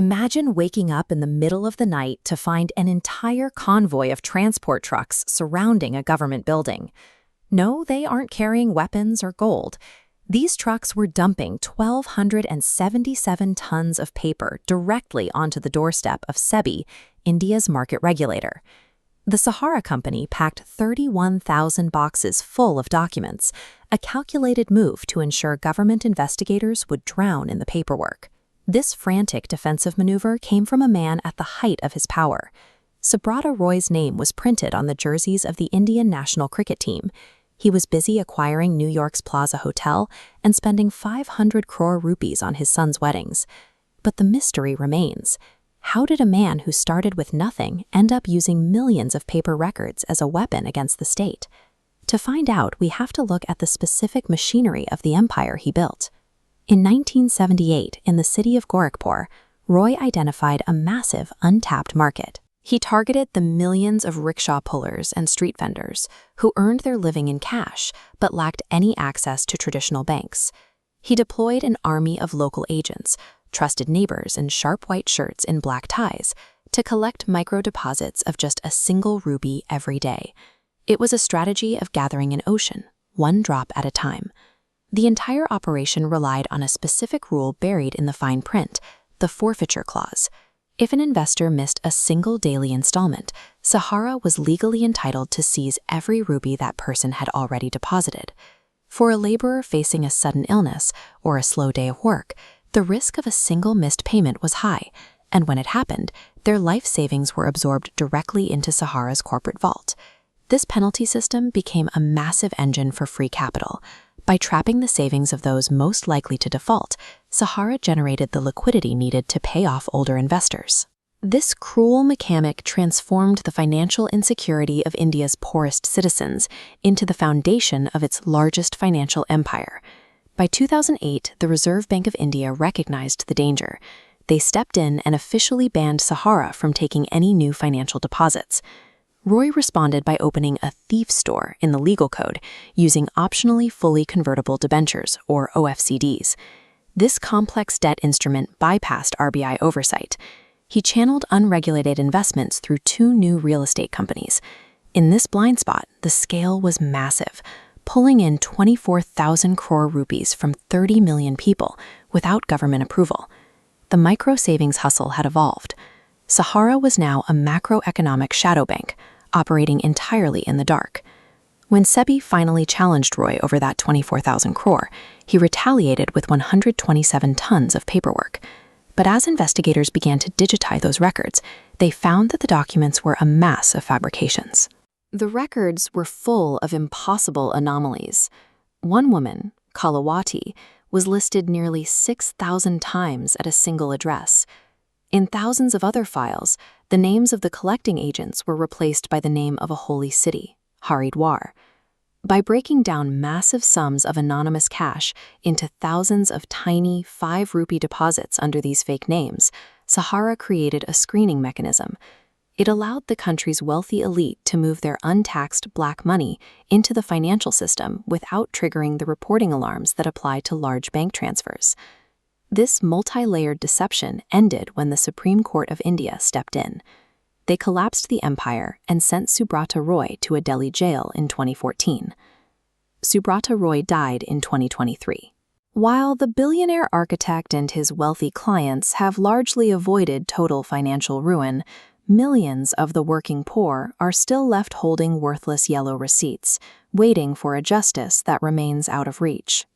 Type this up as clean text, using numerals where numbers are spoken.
Imagine waking up in the middle of the night to find an entire convoy of transport trucks surrounding a government building. No, they aren't carrying weapons or gold. These trucks were dumping 1,277 tons of paper directly onto the doorstep of SEBI, India's market regulator. The Sahara company packed 31,000 boxes full of documents, a calculated move to ensure government investigators would drown in the paperwork. This frantic defensive maneuver came from a man at the height of his power. Subrata Roy's name was printed on the jerseys of the Indian national cricket team. He was busy acquiring New York's Plaza Hotel and spending 500 crore rupees on his son's weddings. But the mystery remains. How did a man who started with nothing end up using millions of paper records as a weapon against the state? To find out, we have to look at the specific machinery of the empire he built. In 1978, in the city of Gorakhpur, Roy identified a massive, untapped market. He targeted the millions of rickshaw pullers and street vendors who earned their living in cash but lacked any access to traditional banks. He deployed an army of local agents, trusted neighbors in sharp white shirts and black ties, to collect micro-deposits of just a single rupee every day. It was a strategy of gathering an ocean, one drop at a time. The entire operation relied on a specific rule buried in the fine print, the forfeiture clause. If an investor missed a single daily installment, Sahara was legally entitled to seize every rupee that person had already deposited. For a laborer facing a sudden illness or a slow day of work, the risk of a single missed payment was high, and when it happened, their life savings were absorbed directly into Sahara's corporate vault. This penalty system became a massive engine for free capital. By trapping the savings of those most likely to default, Sahara generated the liquidity needed to pay off older investors. This cruel mechanic transformed the financial insecurity of India's poorest citizens into the foundation of its largest financial empire. By 2008, the Reserve Bank of India recognized the danger. They stepped in and officially banned Sahara from taking any new financial deposits. Roy responded by opening a thief store in the legal code using optionally fully convertible debentures, or OFCDs. This complex debt instrument bypassed RBI oversight. He channeled unregulated investments through two new real estate companies. In this blind spot, the scale was massive, pulling in 24,000 crore rupees from 30 million people without government approval. The micro-savings hustle had evolved. Sahara was now a macroeconomic shadow bank, operating entirely in the dark. When SEBI finally challenged Roy over that 24,000 crore, he retaliated with 127 tons of paperwork. But as investigators began to digitize those records, they found that the documents were a mass of fabrications. The records were full of impossible anomalies. One woman, Kalawati, was listed nearly 6,000 times at a single address. In thousands of other files, the names of the collecting agents were replaced by the name of a holy city, Haridwar. By breaking down massive sums of anonymous cash into thousands of tiny 5-rupee deposits under these fake names, Sahara created a screening mechanism. It allowed the country's wealthy elite to move their untaxed black money into the financial system without triggering the reporting alarms that apply to large bank transfers. This multi-layered deception ended when the Supreme Court of India stepped in. They collapsed the empire and sent Subrata Roy to a Delhi jail in 2014. Subrata Roy died in 2023. While the billionaire architect and his wealthy clients have largely avoided total financial ruin, millions of the working poor are still left holding worthless yellow receipts, waiting for a justice that remains out of reach.